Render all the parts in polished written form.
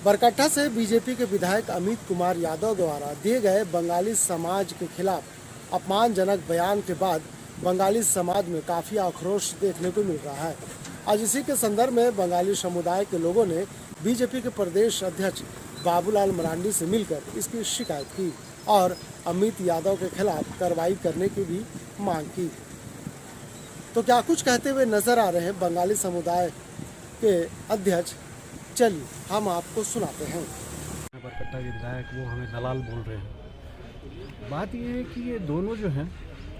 बरकट्टा से बीजेपी के विधायक अमित कुमार यादव द्वारा दिए गए बंगाली समाज के खिलाफ अपमानजनक बयान के बाद बंगाली समाज में काफ़ी आक्रोश देखने को मिल रहा है। आज इसी के संदर्भ में बंगाली समुदाय के लोगों ने बीजेपी के प्रदेश अध्यक्ष बाबूलाल मरांडी से मिलकर इसकी शिकायत की और अमित यादव के खिलाफ कार्रवाई करने की भी मांग की। तो क्या कुछ कहते हुए नजर आ रहे हैं बंगाली समुदाय के अध्यक्ष, चलिए हम आपको सुनाते हैं। बरकट्टा के विधायक वो हमें दलाल बोल रहे हैं। बात ये है कि ये दोनों जो हैं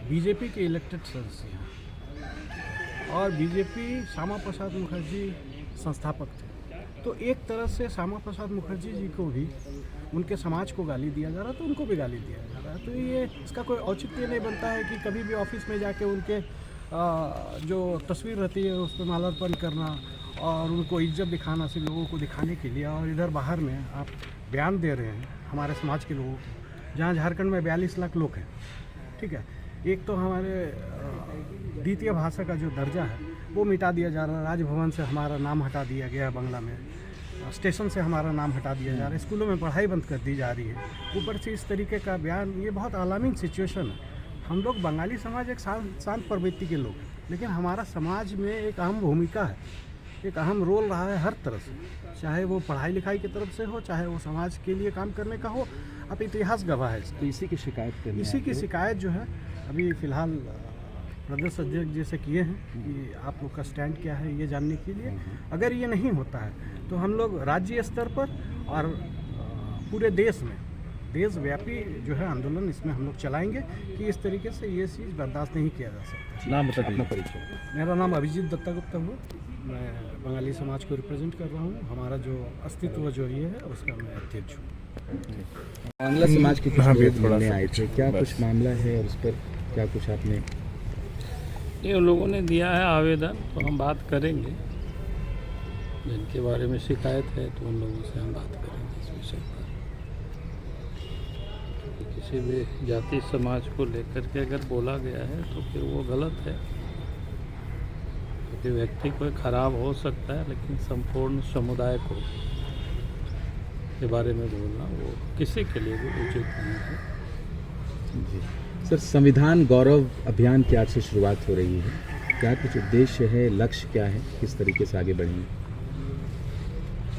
बीजेपी के इलेक्टेड सदस्य हैं और बीजेपी श्यामा प्रसाद मुखर्जी संस्थापक थे। तो एक तरह से श्यामा प्रसाद मुखर्जी जी को भी उनके समाज को गाली दिया जा रहा है, तो उनको भी गाली दिया जा रहा है। तो ये इसका कोई औचित्य नहीं बनता है कि कभी भी ऑफिस में जाके उनके जो तस्वीर रहती है उस पर माल्यार्पण करना और उनको इज्जत दिखाना सिर्फ लोगों को दिखाने के लिए, और इधर बाहर में आप बयान दे रहे हैं हमारे समाज के लोगों को, जहाँ झारखंड में 42 लाख लोग हैं। ठीक है, एक तो हमारे द्वितीय भाषा का जो दर्जा है वो मिटा दिया जा रहा है। राजभवन से हमारा नाम हटा दिया गया, बंगला में स्टेशन से हमारा नाम हटा दिया जा रहा है, स्कूलों में पढ़ाई बंद कर दी जा रही है। ऊपर से इस तरीके का बयान, ये बहुत अलार्मिंग सिचुएशन है। हम लोग बंगाली समाज एक शांत प्रवृत्ति के लोग हैं, लेकिन हमारा समाज में एक अहम भूमिका है, एक अहम रोल रहा है हर तरह से, चाहे वो पढ़ाई लिखाई की तरफ से हो, चाहे वो समाज के लिए काम करने का हो। अब इतिहास गवाह है। तो इसी की शिकायत जो है अभी फ़िलहाल प्रदेश अध्यक्ष जैसे किए हैं कि आप लोग का स्टैंड क्या है ये जानने के लिए। अगर ये नहीं होता है तो हम लोग राज्य स्तर पर और पूरे देश में देशव्यापी जो है आंदोलन इसमें हम लोग चलाएंगे कि इस तरीके से ये चीज़ बर्दाश्त नहीं किया जा सकता। नाम बता अपना परिचय। मेरा नाम अभिजीत दत्ता गुप्ता हुआ, मैं बंगाली समाज को रिप्रेजेंट कर रहा हूँ। हमारा जो अस्तित्व जो ये है उसका मैं अध्यक्ष हूँ। बांग्ला समाज के कुछ लोग मिलने आए थे, क्या कुछ मामला है और उस पर क्या कुछ आपने? ये लोगों ने दिया है आवेदन, तो हम बात करेंगे। जिनके बारे में शिकायत है तो उन लोगों से हम बात करेंगे इस विषय पर। किसी भी जाति समाज को लेकर के अगर बोला गया है तो फिर वो गलत है, क्योंकि व्यक्ति कोई खराब हो सकता है, लेकिन संपूर्ण समुदाय को के बारे में बोलना वो किसी के लिए भी उचित नहीं है। जी सर, संविधान गौरव अभियान की आज से शुरुआत हो रही है, क्या कुछ उद्देश्य है, लक्ष्य क्या है, किस तरीके से आगे बढ़ेंगे?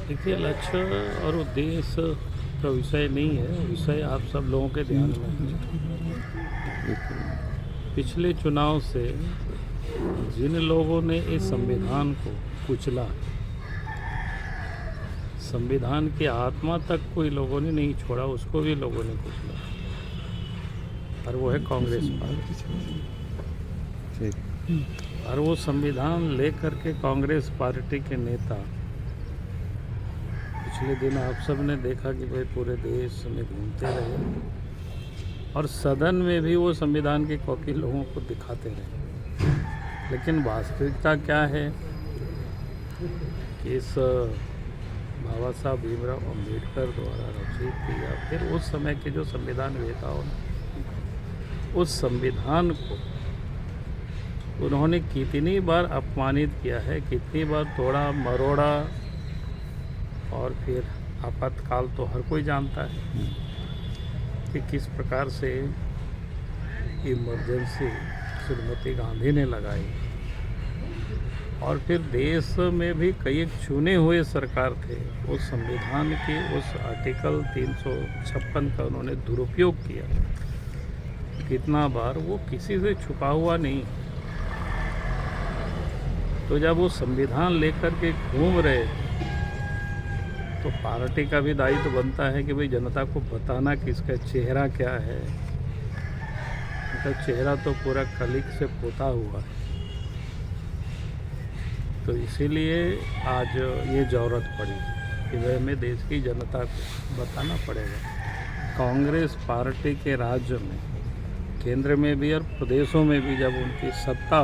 देखिए, लक्ष्य और उद्देश्य का विषय नहीं है, विषय आप सब लोगों के ध्यान में है। पिछले चुनाव से जिन लोगों ने इस संविधान को कुचला, संविधान की आत्मा तक कोई लोगों ने नहीं छोड़ा, उसको भी लोगों ने कुचला, और वो है कांग्रेस पार्टी। और वो संविधान लेकर के कांग्रेस पार्टी के नेता पिछले दिन आप सब ने देखा कि भाई पूरे देश में घूमते रहे और सदन में भी वो संविधान की कॉपी लोगों को दिखाते रहे। लेकिन वास्तविकता क्या है कि इस बाबा साहब भीमराव अम्बेडकर द्वारा रचित या फिर उस समय के जो संविधान वेताओं ने उस संविधान को उन्होंने कितनी बार अपमानित किया है, कितनी बार तोड़ा मरोड़ा, और फिर आपातकाल तो हर कोई जानता है कि किस प्रकार से इमरजेंसी श्रीमती गांधी ने लगाई, और फिर देश में भी कई चुने हुए सरकार थे, उस संविधान के उस आर्टिकल 356 का उन्होंने दुरुपयोग किया। कितना बार वो किसी से छुपा हुआ नहीं। तो जब वो संविधान लेकर के घूम रहे तो पार्टी का भी दायित्व बनता है कि भाई जनता को बताना कि इसका चेहरा क्या है। उनका चेहरा तो पूरा कलिक से पोता हुआ है। तो इसीलिए आज ये ज़रूरत पड़ी कि भाई हमें देश की जनता को बताना पड़ेगा। कांग्रेस पार्टी के राज्य में, केंद्र में भी और प्रदेशों में भी जब उनकी सत्ता